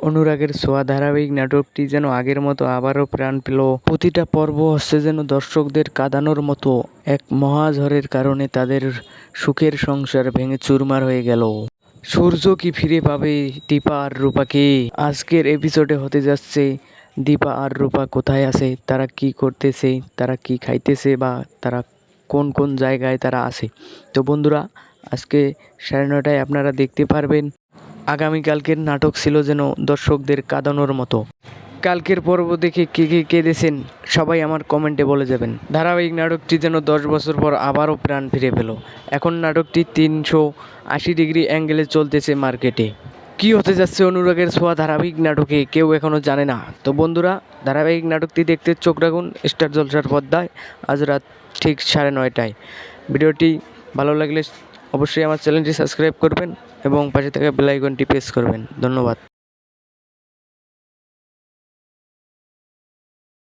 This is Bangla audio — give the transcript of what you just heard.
অনুরাগের ছোঁয়া ধারাবাহিক নাটকটি যেন আগের মতো আবারও প্রাণ পেল। প্রতিটা পর্ব হচ্ছে যেন দর্শকদের কাঁদানোর মতো। এক মহাঝড়ের কারণে তাদের সুখের সংসার ভেঙে চুরমার হয়ে গেল। সূর্য কি ফিরে পাবে দীপা আর রূপাকে? আজকের এপিসোডে হতে যাচ্ছে দীপা আর রূপা কোথায় আছে, তারা কি করতেছে, তারা কি খাইতেছে, বা তারা কোন কোন জায়গায় তারা আছে। তো বন্ধুরা, আজকে 9:30টায় আপনারা দেখতে পারবেন। আগামীকালকের নাটক ছিল যেন দর্শকদের কাঁদানোর মতো। কালকের পর্ব দেখে কে কে কেঁদেছেন সবাই আমার কমেন্টে বলে যাবেন। ধারাবাহিক নাটকটি যেন 10 বছর পর আবারও প্রাণ ফিরে পেল। এখন নাটকটি 380 ডিগ্রি অ্যাঙ্গেলে চলতেছে মার্কেটে। কি হতে যাচ্ছে অনুরাগের ছোঁয়া ধারাবাহিক নাটকে কেউ এখনও জানে না। তো বন্ধুরা, ধারাবাহিক নাটকটি দেখতে চোখ রাখুন স্টার জলসার পর্দায় আজ রাত ঠিক 9:30টায়। ভিডিওটি ভালো লাগলে অবশ্যই আমার চ্যানেলটি সাবস্ক্রাইব করবেন এবং পাশে থাকা বেল আইকনটি প্রেস করবেন। ধন্যবাদ।